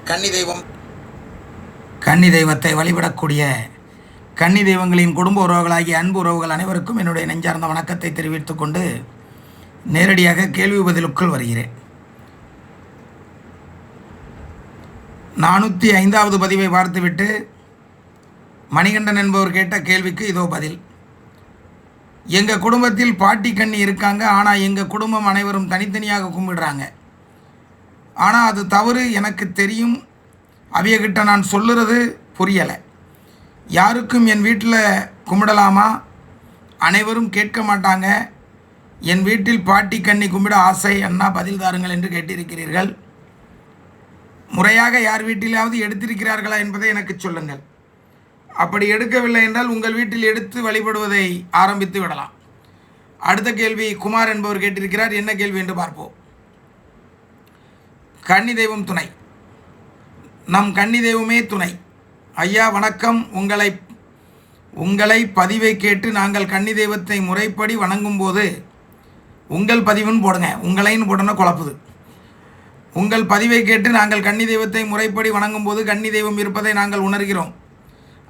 கன்னி தெய்வத்தை வழிபடக்கூடிய கன்னி தெய்வங்களின் குடும்ப உறவுகளாகிய அன்பு உறவுகள் அனைவருக்கும் என்னுடைய நெஞ்சார்ந்த வணக்கத்தை தெரிவித்துக் கொண்டு நேரடியாக கேள்வி பதிலுக்குள் வருகிறேன். 405வது பதிவை பார்த்துவிட்டு மணிகண்டன் என்பவர் கேட்ட கேள்விக்கு இதோ பதில். எங்கள் குடும்பத்தில் பாட்டி கன்னி இருக்காங்க, ஆனால் எங்கள் குடும்பம் அனைவரும் தனித்தனியாக கும்பிடுறாங்க. ஆனால் அது தவறு எனக்கு தெரியும். அவையகிட்ட நான் சொல்லுறது புரியலை. யாருக்கும் என் வீட்டில் கும்பிடலாமா? அனைவரும் கேட்க மாட்டாங்க. என் வீட்டில் பாட்டி கன்னி கும்பிட ஆசை, அண்ணா பதில் தாருங்கள் என்று கேட்டிருக்கிறீர்கள். முறையாக யார் வீட்டிலாவது எடுத்திருக்கிறார்களா என்பதை எனக்கு சொல்லுங்கள். அப்படி எடுக்கவில்லை என்றால் உங்கள் வீட்டில் எடுத்து வழிபடுவதை ஆரம்பித்து விடலாம். அடுத்த கேள்வி குமார் என்பவர் கேட்டிருக்கிறார். என்ன கேள்வி என்று பார்ப்போம். கன்னி தெய்வம் துணை. நம் கன்னி தெய்வமே துணை. ஐயா வணக்கம். உங்களை பதிவை கேட்டு நாங்கள் கன்னி தெய்வத்தை முறைப்படி வணங்கும் போது உங்கள் பதிவுன்னு போடுங்க, உங்களைன்னு போடணும் குழப்புது. உங்கள் பதிவை கேட்டு நாங்கள் கன்னி தெய்வத்தை முறைப்படி வணங்கும் போது கன்னி தெய்வம் இருப்பதை நாங்கள் உணர்கிறோம்.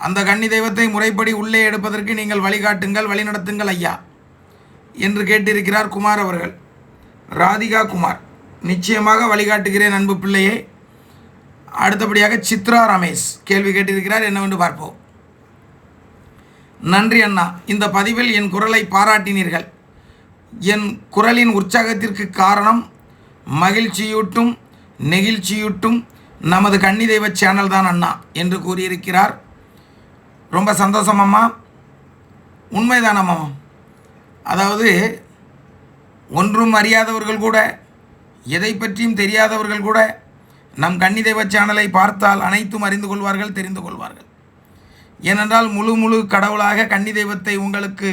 அந்த கன்னி தெய்வத்தை முறைப்படி உள்ளே எடுப்பதற்கு நீங்கள் வழிகாட்டுங்கள், வழிநடத்துங்கள் ஐயா என்று கேட்டிருக்கிறார் குமார் அவர்கள். ராதிகா குமார், நிச்சயமாக வழிகாட்டுகிறேன் அன்பு பிள்ளையே. அடுத்தபடியாக சித்ரா ரமேஷ் கேள்வி கேட்டிருக்கிறார். என்னவென்று பார்ப்போம். நன்றி அண்ணா, இந்த பதிவில் என் குரலை பாராட்டினீர்கள். என் குரலின் உற்சாகத்திற்கு காரணம் மகிழ்ச்சியூட்டும் நெகிழ்ச்சியூட்டும் நமது கன்னி தெய்வ சேனல் தான் அண்ணா என்று கூறியிருக்கிறார். ரொம்ப சந்தோஷம் அம்மா. உண்மைதான் அம்மா. அதாவது ஒன்றும் அறியாதவர்கள் கூட, எதை பற்றியும் தெரியாதவர்கள் கூட நம் கன்னி தெய்வ சேனலை பார்த்தால் அனைத்தும் அறிந்து கொள்வார்கள், தெரிந்து கொள்வார்கள். ஏனென்றால் முழு கடவுளாக கன்னி தெய்வத்தை உங்களுக்கு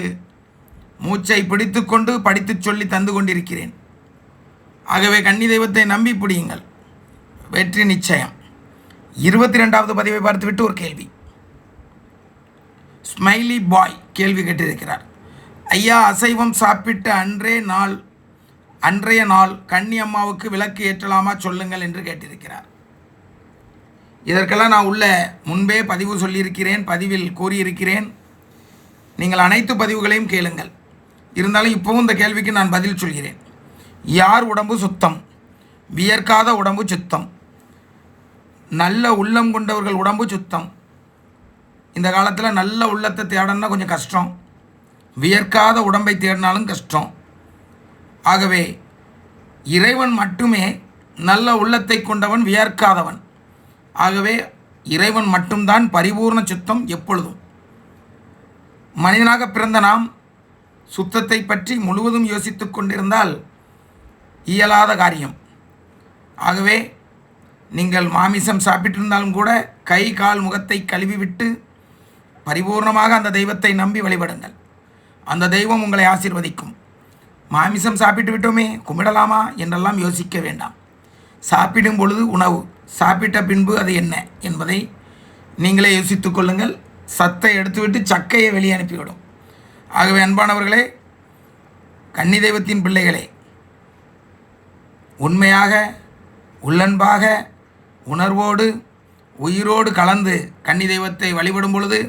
மூச்சை பிடித்து கொண்டு படித்து சொல்லி தந்து கொண்டிருக்கிறேன். ஆகவே கன்னி தெய்வத்தை நம்பி பிடியுங்கள், வெற்றி நிச்சயம். 22வது பதிவை பார்த்துவிட்டு ஒரு கேள்வி. ஸ்மைலி பாய் கேள்வி கேட்டிருக்கிறார். ஐயா, அசைவம் சாப்பிட்ட அன்றைய நாள் கன்னி அம்மாவுக்கு விளக்கு ஏற்றலாமா சொல்லுங்கள் என்று கேட்டிருக்கிறார். இதற்கெல்லாம் நான் முன்பே பதிவு சொல்லியிருக்கிறேன், பதிவில் கூறியிருக்கிறேன். நீங்கள் அனைத்து பதிவுகளையும் கேளுங்கள். இருந்தாலும் இப்போவும் இந்த கேள்விக்கு நான் பதில் சொல்கிறேன். யார் உடம்பு சுத்தம்? வியர்க்காத உடம்பு சுத்தம். நல்ல உள்ளம் கொண்டவர்கள் உடம்பு சுத்தம். இந்த காலத்தில் நல்ல உள்ளத்தை தேடணும்னா கொஞ்சம் கஷ்டம். வியர்க்காத உடம்பை தேடினாலும் கஷ்டம். ஆகவே இறைவன் மட்டுமே நல்ல உள்ளத்தை கொண்டவன், வியர்க்காதவன். ஆகவே இறைவன் மட்டும்தான் பரிபூர்ண சுத்தம் எப்பொழுதும். மனிதனாக பிறந்த நாம் சுத்தத்தை பற்றி முழுவதும் யோசித்து கொண்டிருந்தால் இயலாத காரியம். ஆகவே நீங்கள் மாமிசம் சாப்பிட்டிருந்தாலும் கூட கை கால் முகத்தை கழுவிவிட்டு பரிபூர்ணமாக அந்த தெய்வத்தை நம்பி வழிபடுங்கள். அந்த தெய்வம் உங்களை ஆசீர்வதிக்கும். மாமிசம் சாப்பிட்டு விட்டோமே கும்பிடலாமா என்றெல்லாம் யோசிக்க வேண்டாம். சாப்பிடும் பொழுது உணவு, சாப்பிட்ட பின்பு அது என்ன என்பதை நீங்களே யோசித்து கொள்ளுங்கள். சத்தை எடுத்துவிட்டு சக்கையை வெளியே அனுப்பிவிடும். ஆகவே அன்பானவர்களே, கன்னி தெய்வத்தின் பிள்ளைகளே, உண்மையாக உள்ளன்பாக உணர்வோடு உயிரோடு கலந்து கன்னி தெய்வத்தை வழிபடும் பொழுது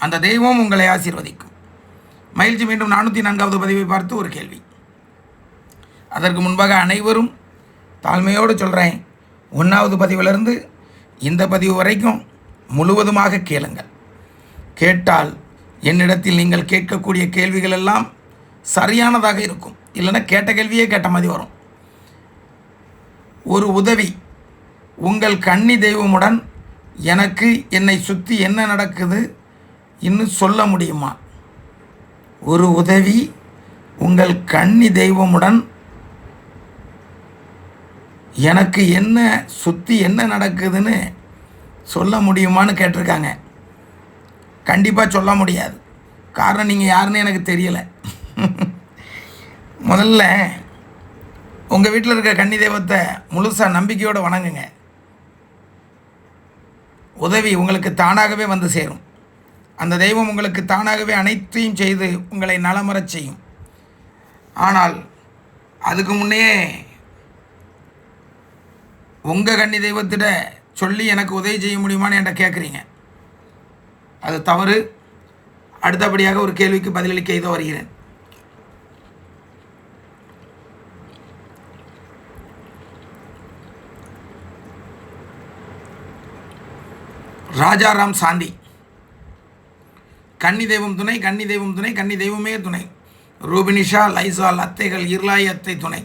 அந்த தெய்வம் உங்களை ஆசீர்வதிக்கும். மகிழ்ச்சி. மீண்டும் 404வது பதிவை பார்த்து ஒரு கேள்வி. அதற்கு முன்பாக அனைவரும் தாழ்மையோடு சொல்கிறேன், 1வது பதிவிலிருந்து இந்த பதிவு வரைக்கும் முழுவதுமாக கேளுங்கள். கேட்டால் என்னிடத்தில் நீங்கள் கேட்கக்கூடிய கேள்விகள் எல்லாம் சரியானதாக இருக்கும். இல்லைன்னா கேட்ட கேள்வியே கேட்ட மாதிரி வரும். ஒரு உதவி, உங்கள் கன்னி தெய்வமுடன் என்னை சுற்றி என்ன நடக்குது இன்னும் சொல்ல முடியுமா? ஒரு உதவி, உங்கள் கன்னி தெய்வமுடன் எனக்கு சுற்றி என்ன நடக்குதுன்னு சொல்ல முடியுமான்னு கேட்டிருக்காங்க. கண்டிப்பாக சொல்ல முடியாது. காரணம் நீங்கள் யாருன்னு எனக்கு தெரியலை. முதல்ல உங்கள் வீட்டில் இருக்க கன்னி தெய்வத்தை முழுசாக நம்பிக்கையோடு வணங்குங்க. உதவி உங்களுக்கு தானாகவே வந்து சேரும். அந்த தெய்வம் உங்களுக்கு தானாகவே அனைத்தையும் செய்து உங்களை நலமறச் செய்யும். ஆனால் அதுக்கு முன்னே உங்கள் கன்னி தெய்வத்திட சொல்லி எனக்கு உதவி செய்ய முடியுமான்னு என்கிட்ட கேட்குறீங்க. அது தவறு. அடுத்தபடியாக ஒரு கேள்விக்கு பதிலளிக்க இதோ வருகிறேன். ராஜாராம் சாந்தி, கன்னி தெய்வம் துணை, கன்னி தெய்வம் துணை, கன்னி தெய்வமே துணை. ரூபினிஷா, லைசால் அத்தைகள், இருளாய் அத்தை துணை.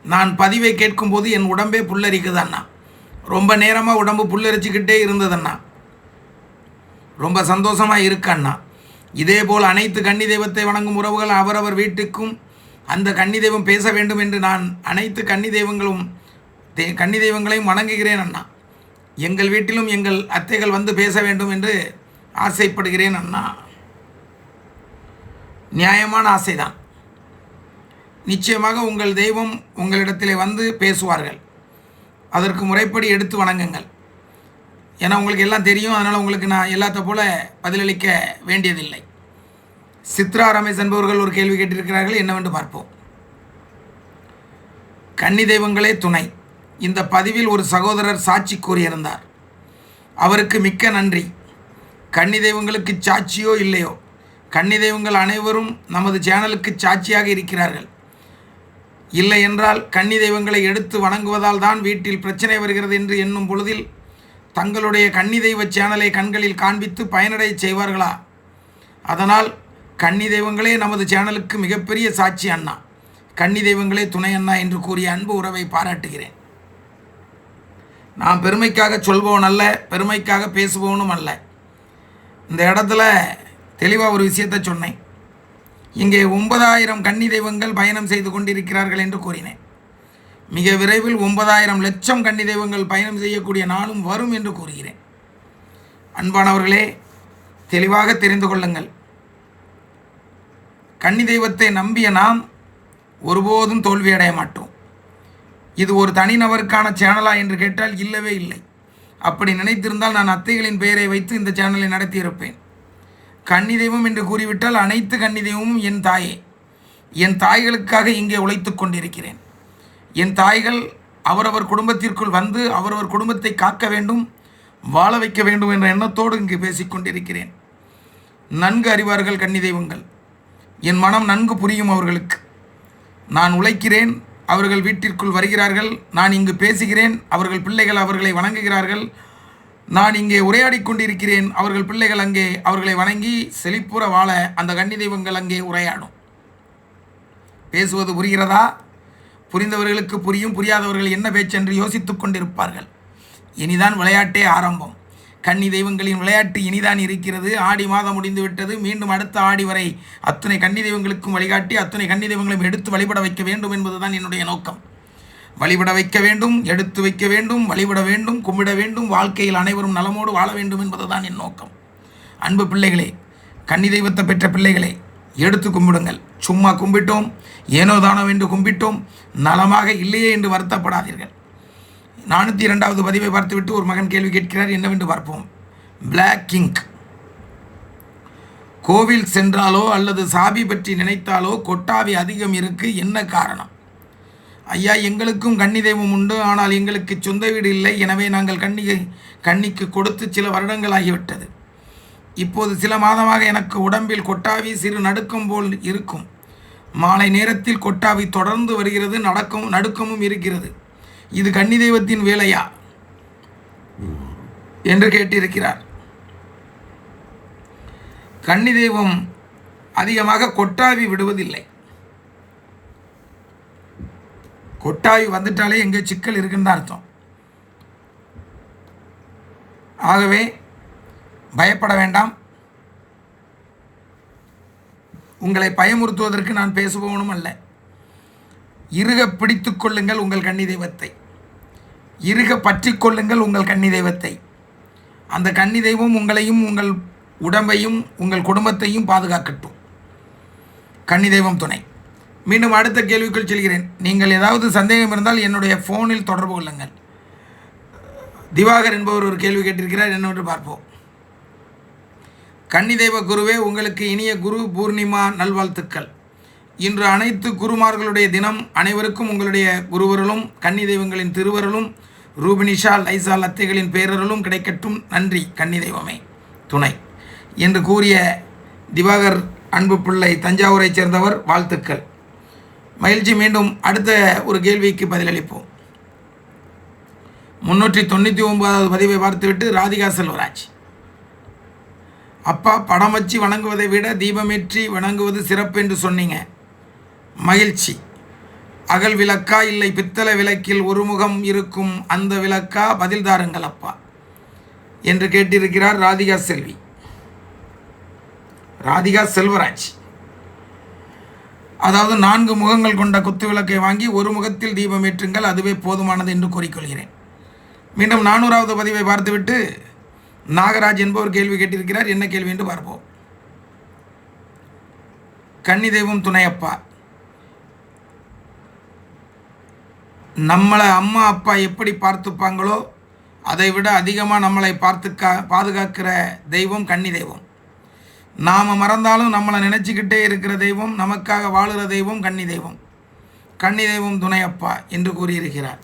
நான் பதிவை கேட்கும்போது என் உடம்பே புல்லரிக்குது அண்ணா. ரொம்ப நேரமாக உடம்பு புல்லரிச்சுக்கிட்டே இருந்ததண்ணா. ரொம்ப சந்தோஷமாக இருக்கு அண்ணா. இதே போல் அனைத்து கன்னி தெய்வத்தை வணங்கும் உறவுகள் அவரவர் வீட்டுக்கும் அந்த கன்னி தெய்வம் பேச வேண்டும் என்று நான் அனைத்து கன்னி தெய்வங்களையும் வணங்குகிறேன் அண்ணா. எங்கள் வீட்டிலும் எங்கள் அத்தைகள் வந்து பேச வேண்டும் என்று ஆசைப்படுகிறேன் அண்ணா. நியாயமான ஆசைதான். நிச்சயமாக உங்கள் தெய்வம் உங்களிடத்திலே வந்து பேசுவார்கள். அதற்கு முறைப்படி எடுத்து வணங்குங்கள். ஏன்னா உங்களுக்கு எல்லாம் தெரியும். அதனால் உங்களுக்கு நான் எல்லாத்த போல பதிலளிக்க வேண்டியதில்லை. சித்ரா ரமேஷ் என்பவர்கள் ஒரு கேள்வி கேட்டிருக்கிறார்கள், என்னவென்று பார்ப்போம். கன்னி தெய்வங்களே துணை. இந்த பதிவில் ஒரு சகோதரர் சாட்சி கூறியிருந்தார். அவருக்கு மிக்க நன்றி. கன்னி தெய்வங்களுக்கு சாட்சியோ இல்லையோ, கன்னி தெய்வங்கள் அனைவரும் நமது சேனலுக்கு சாட்சியாக இருக்கிறார்கள். இல்லை என்றால் கன்னி தெய்வங்களை எடுத்து வணங்குவதால் தான் வீட்டில் பிரச்சனை வருகிறது என்று எண்ணும் பொழுதில் தங்களுடைய கன்னி தெய்வ சேனலை கண்களில் காண்பித்து பயனடைய செய்வார்களா? அதனால் கன்னி தெய்வங்களே நமது சேனலுக்கு மிகப்பெரிய சாட்சி அண்ணா. கன்னி தெய்வங்களே துணை அண்ணா என்று கூறிய அன்பு உறவை பாராட்டுகிறேன். நான் பெருமைக்காக சொல்பவன் அல்ல, பெருமைக்காக பேசுபவனும் அல்ல. இந்த இடத்துல தெளிவாக ஒரு விஷயத்தை சொன்னேன். இங்கே 9000 கன்னி தெய்வங்கள் பயணம் செய்து கொண்டிருக்கிறார்கள் என்று கூறினேன். மிக விரைவில் 9000 லட்சம் கன்னி தெய்வங்கள் பயணம் செய்யக்கூடிய நாளும் வரும் என்று கூறுகிறேன். அன்பானவர்களே, தெளிவாக தெரிந்து கொள்ளுங்கள். கன்னி தெய்வத்தை நம்பிய நாம் ஒருபோதும் தோல்வியடைய மாட்டோம். இது ஒரு தனிநபருக்கான சேனலா என்று கேட்டால் இல்லவே இல்லை. அப்படி நினைத்திருந்தால் நான் அத்தைகளின் பெயரை வைத்து இந்த சேனலை நடத்தியிருப்பேன். கன்னி தெய்வம் என்று கூறிவிட்டால் அனைத்து கன்னி தெய்வமும் என் தாயே. என் தாய்களுக்காக இங்கே உழைத்து கொண்டிருக்கிறேன். என் தாய்கள் அவரவர் குடும்பத்திற்குள் வந்து அவரவர் குடும்பத்தை காக்க வேண்டும், வாழ வைக்க வேண்டும் என்ற எண்ணத்தோடு இங்கு பேசிக்கொண்டிருக்கிறேன். நன்கு அறிவார்கள் கன்னி தெய்வங்கள். என் மனம் நன்கு புரியும் அவர்களுக்கு. நான் உழைக்கிறேன், அவர்கள் வீட்டிற்குள் வருகிறார்கள். நான் இங்கு பேசுகிறேன், அவர்கள் பிள்ளைகள் அவர்களை வணங்குகிறார்கள். நான் இங்கே உரையாடி கொண்டிருக்கிறேன், அவர்கள் பிள்ளைகள் அங்கே அவர்களை வணங்கி செழிப்புற வாழ அந்த கன்னி தெய்வங்கள் அங்கே உரையாடும். பேசுவது புரிகிறதா? புரிந்தவர்களுக்கு புரியும், புரியாதவர்கள் என்ன பேச்சென்று யோசித்துக் கொண்டிருப்பார்கள். இனிதான் விளையாட்டே ஆரம்பம். கன்னி தெய்வங்களின் விளையாட்டு இனிதான் இருக்கிறது. ஆடி மாதம் முடிந்து விட்டது. மீண்டும் அடுத்த ஆடி வரை அத்தனை கன்னி தெய்வங்களுக்கும் வழிகாட்டி அத்தனை கன்னி தெய்வங்களையும் எடுத்து வழிபட வைக்க வேண்டும் என்பதுதான் என்னுடைய நோக்கம். வழிபட வைக்க வேண்டும், எடுத்து வைக்க வேண்டும், வழிபட வேண்டும், கும்பிட வேண்டும், வாழ்க்கையில் அனைவரும் நலமோடு வாழ வேண்டும் என்பதுதான் என் நோக்கம். அன்பு பிள்ளைகளே, கன்னி தெய்வத்தை பெற்ற பிள்ளைகளே, எடுத்து கும்பிடுங்கள். சும்மா கும்பிட்டோம், ஏனோ தானோ என்று கும்பிட்டோம், நலமாக இல்லையே என்று வருத்தப்படாதீர்கள். 402வது பதிவை பார்த்துவிட்டு ஒரு மகன் கேள்வி கேட்கிறார், என்னவென்று பார்ப்போம். Black king. கோவில் சென்றாலோ அல்லது சாபி பற்றி நினைத்தாலோ கொட்டாவி அதிகம் இருக்கு, என்ன காரணம்? ஐயா, எங்களுக்கும் கன்னி தெய்வம் உண்டு, ஆனால் எங்களுக்கு சொந்த வீடு இல்லை. எனவே நாங்கள் கன்னிக்கு கொடுத்து சில வருடங்கள் ஆகிவிட்டது. இப்போது சில மாதமாக எனக்கு உடம்பில் கொட்டாவி சிறு நடுக்கம் போல் இருக்கும். மாலை நேரத்தில் கொட்டாவி தொடர்ந்து வருகிறது, நடுக்கமும் இருக்கிறது. இது கன்னி தெய்வத்தின் வேலையா என்று கேட்டிருக்கிறார். கன்னி தெய்வம் அதிகமாக கொட்டாவி விடுவதில்லை. கொட்டாவி வந்துட்டாலே எங்கே சிக்கல் இருக்குன்னு தான் அர்த்தம். ஆகவே பயப்பட வேண்டாம். உங்களை பயமுறுத்துவதற்கு நான் பேசுபவனும் அல்ல. இறுக பிடித்து கொள்ளுங்கள் உங்கள் கன்னி தெய்வத்தை. இறுக பற்றி கொள்ளுங்கள் உங்கள் கன்னி தெய்வத்தை. அந்த கன்னி தெய்வம் உங்களையும் உங்கள் உடம்பையும் உங்கள் குடும்பத்தையும் பாதுகாக்கட்டும். கன்னி தெய்வம் துணை. மீண்டும் அடுத்த கேள்விக்குள் செல்கிறேன். நீங்கள் ஏதாவது சந்தேகம் இருந்தால் என்னுடைய ஃபோனில் தொடர்பு கொள்ளுங்கள். திவாகர் என்பவர் ஒரு கேள்வி கேட்டிருக்கிறார், என்னவென்று பார்ப்போம். கன்னி தெய்வ குருவே, உங்களுக்கு இனிய குரு பூர்ணிமா நல்வாழ்த்துக்கள். இன்று அனைத்து குருமார்களுடைய தினம். அனைவருக்கும் உங்களுடைய குருவருளும் கன்னி தெய்வங்களின் திருவருளும் ரூபினிஷா லைசால் அத்தைகளின் பேரருளும் கிடைக்கட்டும். நன்றி கன்னி தெய்வமே துணை என்று கூறிய திவாகர் அன்பு பிள்ளை தஞ்சாவூரைச் சேர்ந்தவர் வாழ்த்துக்கள். மகிழ்ச்சி. மீண்டும் அடுத்த ஒரு கேள்விக்கு பதிலளிப்போம். 399வது பதிவை பார்த்துவிட்டு ராதிகா செல்வராஜ், அப்பா படம் வச்சு வணங்குவதை விட தீபமேற்றி வணங்குவது சிறப்பு என்று சொன்னீங்க. மகிழ்ச்சி. அகல் விளக்கா இல்லை பித்தளை விளக்கில் ஒரு முகம் இருக்கும் அந்த விளக்கா? பதில் தாருங்கள் அப்பா என்று கேட்டிருக்கிறார் ராதிகா செல்வி. ராதிகா செல்வராஜ், அதாவது 4 முகங்கள் கொண்ட குத்து விளக்கை வாங்கி ஒரு முகத்தில் தீபம் ஏற்றுங்கள், அதுவே போதுமானது என்று கூறிக்கொள்கிறேன். மீண்டும் 400வது பதிவை பார்த்துவிட்டு நாகராஜ் என்பவர் கேள்வி கேட்டிருக்கிறார். என்ன கேள்வி என்று பார்ப்போம். கன்னி தெய்வம் துணையப்பா, நம்மளை அம்மா அப்பா எப்படி பார்த்துப்பாங்களோ அதை விட அதிகமாக நம்மளை பாதுகாக்கிற தெய்வம் கன்னி தெய்வம். நாம் மறந்தாலும் நம்மளை நினச்சிக்கிட்டே இருக்கிற தெய்வம், நமக்காக வாழுகிற தெய்வம் கன்னி தெய்வம். கன்னி தெய்வம் துணையப்பா என்று கூறியிருக்கிறார்.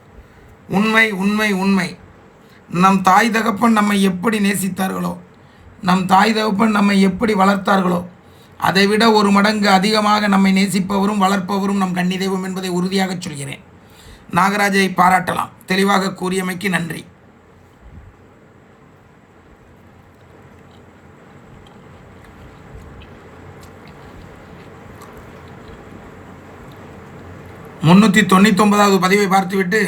உண்மை உண்மை உண்மை. நம் தாய் தகப்பன் நம்மை எப்படி நேசித்தார்களோ, நம் தாய் தகப்பன் நம்மை எப்படி வளர்த்தார்களோ அதை விட ஒரு மடங்கு அதிகமாக நம்மை நேசிப்பவரும் வளர்ப்பவரும் நம் கன்னி தெய்வம் என்பதை உறுதியாக சொல்கிறேன். நாகராஜை பாராட்டலாம். தெளிவாக கூறியமைக்கு நன்றி. முன்னூற்றி 99வது பதிவை பார்த்துவிட்டு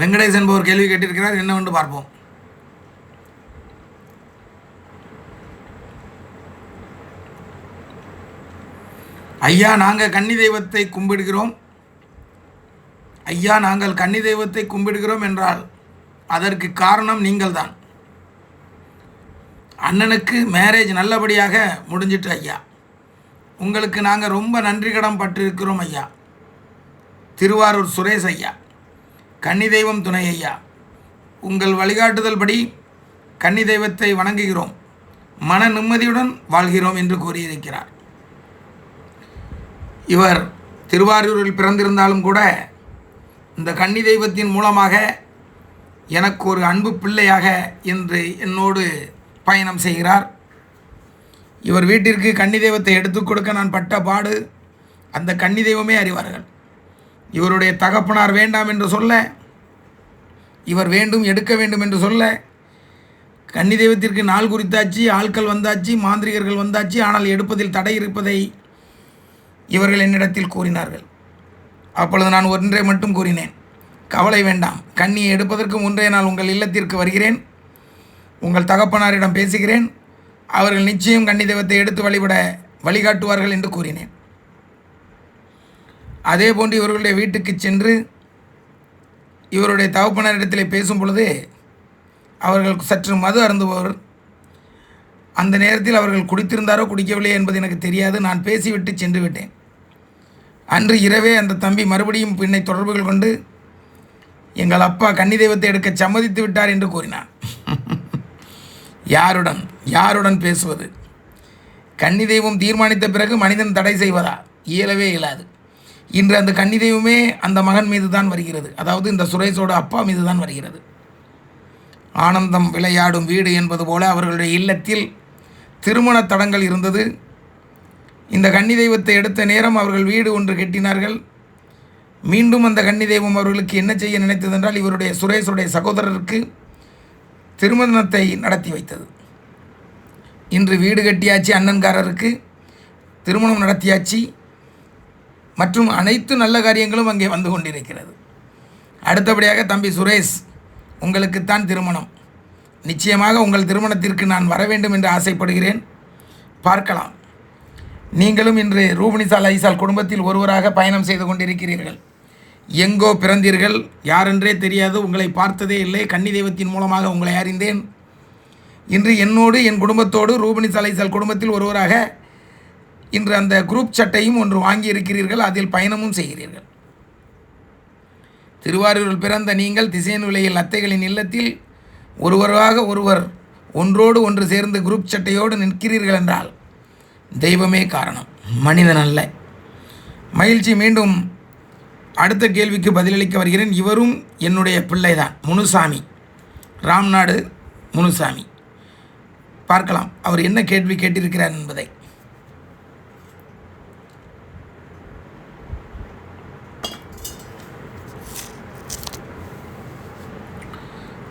வெங்கடேசன் என்பவர் கேள்வி கேட்டிருக்கிறார். என்னவென்று பார்ப்போம். ஐயா, நாங்கள் கன்னி தெய்வத்தை கும்பிடுகிறோம். ஐயா, நாங்கள் கன்னி தெய்வத்தை கும்பிடுகிறோம் என்றால் அதற்கு காரணம் நீங்கள்தான். அண்ணனுக்கு மேரேஜ் நல்லபடியாக முடிஞ்சிட்டு ஐயா. உங்களுக்கு நாங்கள் ரொம்ப நன்றி கடன் பட்டிருக்கிறோம் ஐயா. திருவாரூர் சுரேஷ் ஐயா, கன்னி தெய்வம் துணை ஐயா, உங்கள் வழிகாட்டுதல் படி கன்னி தெய்வத்தை வணங்குகிறோம், மன நிம்மதியுடன் வாழ்கிறோம் என்று கூறியிருக்கிறார். இவர் திருவாரூரில் பிறந்திருந்தாலும் கூட இந்த கன்னி தெய்வத்தின் மூலமாக எனக்கு ஒரு அன்பு பிள்ளையாக என்று என்னோடு பயணம் செய்கிறார். இவர் வீட்டிற்கு கன்னி தெய்வத்தை எடுத்துக் கொடுக்க நான் பட்ட பாடு அந்த கன்னி தெய்வமே அறிவார்கள். இவருடைய தகப்பனார் வேண்டாம் என்று சொல்ல, இவர் வேண்டும் எடுக்க வேண்டும் என்று சொல்ல, கன்னி தெய்வத்திற்கு நாள் குறித்தாச்சு, ஆட்கள் வந்தாச்சு, மாந்திரிகர்கள் வந்தாச்சு, ஆனால் எடுப்பதில் தடை இருப்பதை இவர்கள் என்னிடத்தில் கூறினார்கள். அப்பொழுது நான் ஒன்றை மட்டும் கூறினேன், கவலை வேண்டாம், கன்னியை எடுப்பதற்கு முன்றைய நாள் உங்கள் இல்லத்திற்கு வருகிறேன், உங்கள் தகப்பனாரிடம் பேசுகிறேன், அவர்கள் நிச்சயம் கன்னி தெய்வத்தை எடுத்து வழிபட வழிகாட்டுவார்கள் என்று கூறினேன். அதே போன்று இவர்களுடைய வீட்டுக்கு சென்று இவருடைய தகப்பனாரிடத்தில் பேசும் பொழுது அவர்கள் சற்று மது அருந்துபவர். அந்த நேரத்தில் அவர்கள் குடித்திருந்தாரோ குடிக்கவில்லை என்பது எனக்கு தெரியாது. நான் பேசிவிட்டு சென்று விட்டேன். அன்று இரவே அந்த தம்பி மறுபடியும் பின்னை தொடர்புகள் கொண்டு எங்கள் அப்பா கன்னி தெய்வத்தை எடுக்க சம்மதித்து விட்டார் என்று கூறினான். யாருடன் பேசுவது? கன்னி தெய்வம் தீர்மானித்த பிறகு மனிதன் தடை செய்வதா? இயலவே இயலாது. இன்று அந்த கன்னி தெய்வமே அந்த மகன் மீது தான் வருகிறது. அதாவது இந்த சுரேஷோட அப்பா மீது தான் வருகிறது. ஆனந்தம் விளையாடும் வீடு என்பது போல அவர்களுடைய இல்லத்தில் திருமண தடங்கள் இருந்தது. இந்த கன்னி தெய்வத்தை எடுத்த நேரம் அவர்கள் வீடு ஒன்று கட்டினார்கள். மீண்டும் அந்த கன்னி தெய்வம் அவர்களுக்கு என்ன செய்ய நினைத்ததென்றால் இவருடைய சுரேஷுடைய சகோதரருக்கு திருமணத்தை நடத்தி வைத்தது. இன்று வீடு கட்டியாச்சு, அண்ணன்காரருக்கு திருமணம் நடத்தியாச்சு, மற்றும் அனைத்து நல்ல காரியங்களும் அங்கே வந்து கொண்டிருக்கிறது. அடுத்தபடியாக தம்பி சுரேஷ், உங்களுக்குத்தான் திருமணம். நிச்சயமாக உங்கள் திருமணத்திற்கு நான் வர வேண்டும் என்று ஆசைப்படுகிறேன். பார்க்கலாம். நீங்களும் இன்று ரூபினிஷா லைசால் குடும்பத்தில் ஒருவராக பயணம் செய்து கொண்டிருக்கிறீர்கள். எங்கோ பிறந்தீர்கள், யாரென்றே தெரியாது, உங்களை பார்த்ததே இல்லை. கன்னி தெய்வத்தின் மூலமாக உங்களை அறிந்தேன். இன்று என்னோடு என் குடும்பத்தோடு ரூபினிஷா லைசால் குடும்பத்தில் ஒருவராக இன்று அந்த குரூப் சட்டையும் ஒன்று வாங்கி இருக்கிறீர்கள். அதில் பயணமும் செய்கிறீர்கள். திருவாரூரில் பிறந்த நீங்கள் திசையன் விலையில் அத்தைகளின் இல்லத்தில் ஒருவராக ஒருவர் ஒன்றோடு ஒன்று சேர்ந்து குரூப் சட்டையோடு நிற்கிறீர்கள் என்றால் தெய்வமே காரணம், மனிதன் அல்ல. மகிழ்ச்சி. மீண்டும் அடுத்த கேள்விக்கு பதிலளிக்க வருகிறேன். இவரும் என்னுடைய பிள்ளைதான், முனுசாமி, ராம்நாடு முனுசாமி. பார்க்கலாம் அவர் என்ன கேள்வி கேட்டிருக்கிறார் என்பதை.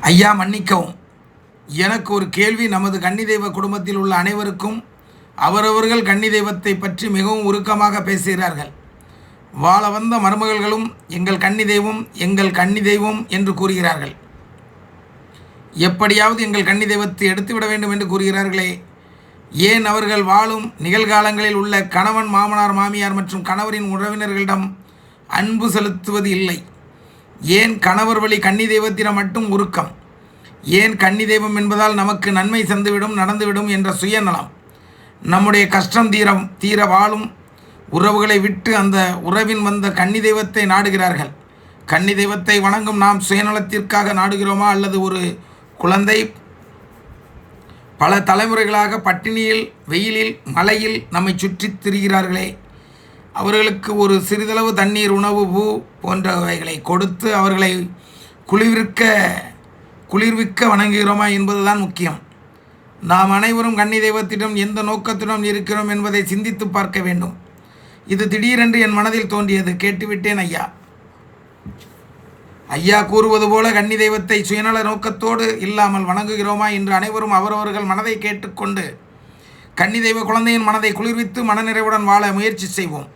ஐயா மன்னிக்கவும், எனக்கு ஒரு கேள்வி. நமது கன்னி தெய்வ குடும்பத்தில் உள்ள அனைவருக்கும் அவரவர்கள் கன்னி தெய்வத்தை பற்றி மிகவும் உருக்கமாக பேசுகிறார்கள். வாழ வந்த மருமகள்களும் எங்கள் கன்னி தெய்வம், எங்கள் கன்னி தெய்வம் என்று கூறுகிறார்கள். எப்படியாவது எங்கள் கன்னி தெய்வத்தை எடுத்துவிட வேண்டும் என்று கூறுகிறார்களே, ஏன் அவர்கள் வாழும் நிகழ்காலங்களில் உள்ள கணவன், மாமனார், மாமியார் மற்றும் கணவரின் உறவினர்களிடம் அன்பு செலுத்துவது இல்லை? ஏன் கணவர் வழி கன்னி தெய்வத்திடம் மட்டும் உருக்கம்? ஏன் கன்னி தெய்வம் என்பதால் நமக்கு நன்மை சந்துவிடும், நடந்துவிடும் என்ற சுயநலம்? நம்முடைய கஷ்டம் தீர வாழும் உறவுகளை விட்டு அந்த உறவின் வந்த கன்னி தெய்வத்தை நாடுகிறார்கள். கன்னி தெய்வத்தை வணங்கும் நாம் சுயநலத்திற்காக நாடுகிறோமா, அல்லது ஒரு குழந்தை பல தலைமுறைகளாக பட்டினியில், வெயிலில், மழையில் நம்மை சுற்றி திரிகிறார்களே, அவர்களுக்கு ஒரு சிறிதளவு தண்ணீர், உணவு, பூ போன்றவைகளை கொடுத்து அவர்களை குளிர்விக்க வணங்குகிறோமா என்பதுதான் முக்கியம். நாம் அனைவரும் கன்னி தெய்வத்திடம் எந்த நோக்கத்துடன் இருக்கிறோம் என்பதை சிந்தித்து பார்க்க வேண்டும். இது திடீரென்று என் மனதில் தோன்றியது, கேட்டுவிட்டேன் ஐயா. ஐயா கூறுவது போல கன்னி தெய்வத்தை சுயநல நோக்கத்தோடு இல்லாமல் வணங்குகிறோமா என்று அனைவரும் அவரவர்கள் மனதை கேட்டுக்கொண்டு கன்னி தெய்வ குழந்தையின் மனதை குளிர்வித்து மனநிறைவுடன் வாழ முயற்சி செய்வோம்.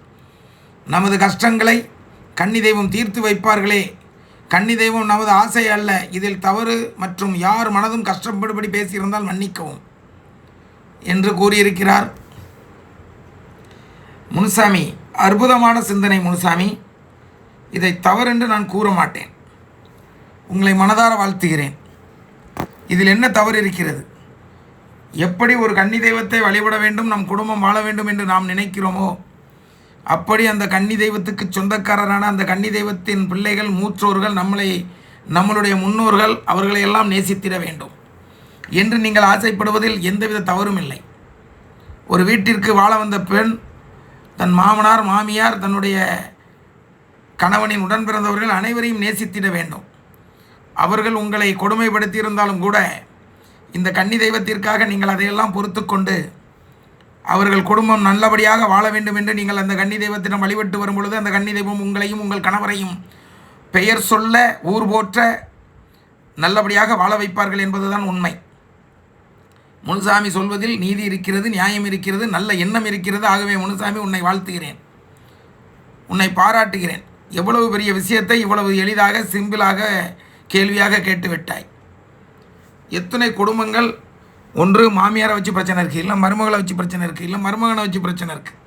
நமது கஷ்டங்களை கன்னி தெய்வம் தீர்த்து வைப்பார்களே. கன்னி தெய்வம் நமது ஆசை அல்ல. இதில் தவறு மற்றும் யார் மனதும் கஷ்டப்படும்படி பேசியிருந்தால் மன்னிக்கவும் என்று கூறியிருக்கிறார் முனுசாமி. அற்புதமான சிந்தனை முனுசாமி. இதை தவறென்று நான் கூற மாட்டேன். உங்களை மனதார வாழ்த்துகிறேன். இதில் என்ன தவறு இருக்கிறது? எப்படி ஒரு கன்னி தெய்வத்தை வழிபட வேண்டும், நம் குடும்பம் வாழ வேண்டும் என்று நாம் நினைக்கிறோமோ, அப்படி அந்த கன்னி தெய்வத்துக்கு சொந்தக்காரரான அந்த கன்னி தெய்வத்தின் பிள்ளைகள், மூற்றோர்கள், நம்மளுடைய முன்னோர்கள், அவர்களை எல்லாம் நேசித்திட வேண்டும் என்று நீங்கள் ஆசைப்படுவதில் எந்தவித தவறும் இல்லை. ஒரு வீட்டிற்கு வாழ வந்த பெண் தன் மாமனார், மாமியார், தன்னுடைய கணவனின் உடன் பிறந்தவர்கள் அனைவரையும் நேசித்திட வேண்டும். அவர்கள் உங்களை கொடுமைப்படுத்தியிருந்தாலும் கூட இந்த கன்னி தெய்வத்திற்காக நீங்கள் அதையெல்லாம் பொறுத்து கொண்டு அவர்கள் குடும்பம் நல்லபடியாக வாழ வேண்டும் என்று நீங்கள் அந்த கன்னி தெய்வத்திடம் வழிபட்டு வரும் பொழுது அந்த கன்னி தெய்வம் உங்களையும் உங்கள் கணவரையும் பெயர் சொல்ல, ஊர் போற்ற நல்லபடியாக வாழ வைப்பார்கள் என்பதுதான் உண்மை. முனுசாமி சொல்வதில் நீதி இருக்கிறது, நியாயம் இருக்கிறது, நல்ல எண்ணம் இருக்கிறது. ஆகவே முனுசாமி, உன்னை வாழ்த்துகிறேன், உன்னை பாராட்டுகிறேன். எவ்வளவு பெரிய விஷயத்தை இவ்வளவு எளிதாக, சிம்பிளாக, கேள்வியாக கேட்டுவிட்டாய். எத்தனை குடும்பங்கள் ஒன்று மாமியாரை வச்சு பிரச்சனை இருக்குது, இல்லை மருமகளை வச்சு பிரச்சனை இருக்குது, இல்லை மருமகனை வச்சு பிரச்சனை இருக்குது.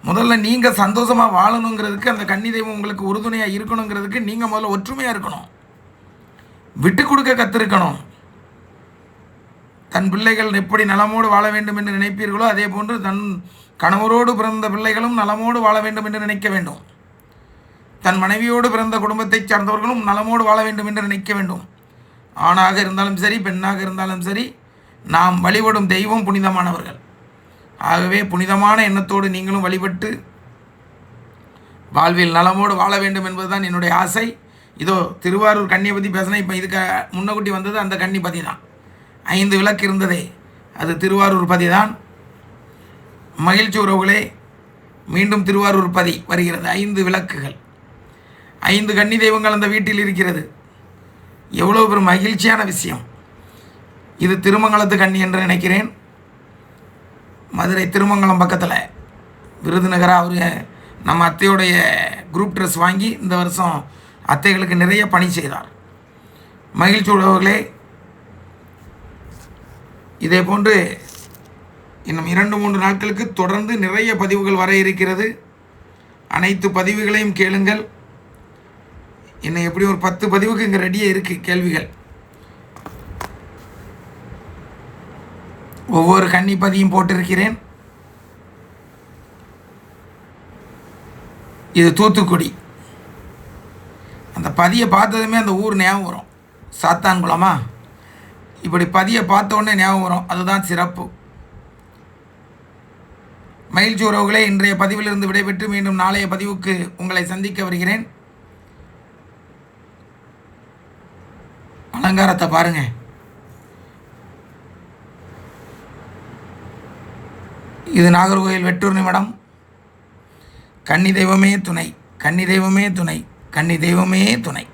முதல்ல நீங்கள் சந்தோஷமாக வாழணுங்கிறதுக்கு, அந்த கன்னி தெய்வம் உங்களுக்கு உறுதுணையாக இருக்கணுங்கிறதுக்கு நீங்கள் முதல்ல ஒற்றுமையாக இருக்கணும், விட்டு கொடுக்க கற்றுருக்கணும். தன் பிள்ளைகள் எப்படி நலமோடு வாழ வேண்டும் என்று நினைப்பீர்களோ அதே போன்று தன் கணவரோடு பிறந்த பிள்ளைகளும் நலமோடு வாழ வேண்டும் என்று நினைக்க வேண்டும். தன் மனைவியோடு பிறந்த குடும்பத்தை சார்ந்தவர்களும் நலமோடு வாழ வேண்டும் என்று நினைக்க வேண்டும். ஆணாக இருந்தாலும் சரி, பெண்ணாக இருந்தாலும் சரி, நாம் வழிபடும் தெய்வம் புனிதமானவர்கள். ஆகவே புனிதமான எண்ணத்தோடு நீங்களும் வழிபட்டு வாழ்வில் நலமோடு வாழ வேண்டும் என்பதுதான் என்னுடைய ஆசை. இதோ திருவாரூர் கன்னியை பற்றி பேசினா, இப்போ இதுக்கு முன்னக்கூட்டி வந்தது அந்த கன்னி பதி தான். 5 விளக்கு இருந்ததே, அது திருவாரூர் பதி தான். மகிழ்ச்சி உறவுகளே, மீண்டும் திருவாரூர் பதி வருகிறது. 5 விளக்குகள், 5 கன்னி தெய்வங்கள் அந்த வீட்டில் இருக்கிறது. எவ்வளோ ஒரு மகிழ்ச்சியான விஷயம். இது திருமங்கலத்து கன்னி என்று நினைக்கிறேன். மதுரை திருமங்கலம் பக்கத்தில் விருதுநகராக அவர் நம்ம அத்தையோடைய குரூப் ட்ரெஸ் வாங்கி இந்த வருஷம் அத்தைகளுக்கு நிறைய பணி செய்தார். மகிழ்ச்சி உறவுகளே, இதே போன்று இன்னும் 2-3 நாட்களுக்கு தொடர்ந்து நிறைய பதிவுகள் வர இருக்கிறது. அனைத்து பதிவுகளையும் கேளுங்கள். இன்னும் எப்படி ஒரு 10 பதிவுக்கு இங்கே ரெடியாக இருக்குது கேள்விகள். ஒவ்வொரு கன்னி பதியும் போட்டிருக்கிறேன். இது தூத்துக்குடி. அந்த பதியை பார்த்ததுமே அந்த ஊர் ஞாபகம் வரும். சாத்தான்குளமா, இப்படி பதியை பார்த்த உடனே ஞாபகம் வரும். அதுதான் சிறப்பு. மகிழ்ச்சி உறவுகளே, இன்றைய பதிவிலிருந்து விடைபெற்று மீண்டும் நாளைய பதிவுக்கு உங்களை சந்திக்க வருகிறேன். அலங்காரத்தை பாருங்க. இது நாகர்கோயில் வெட்டூர் நிமிடம். கன்னி தெய்வமே துணை, கன்னி தெய்வமே துணை, கன்னி தெய்வமே துணை.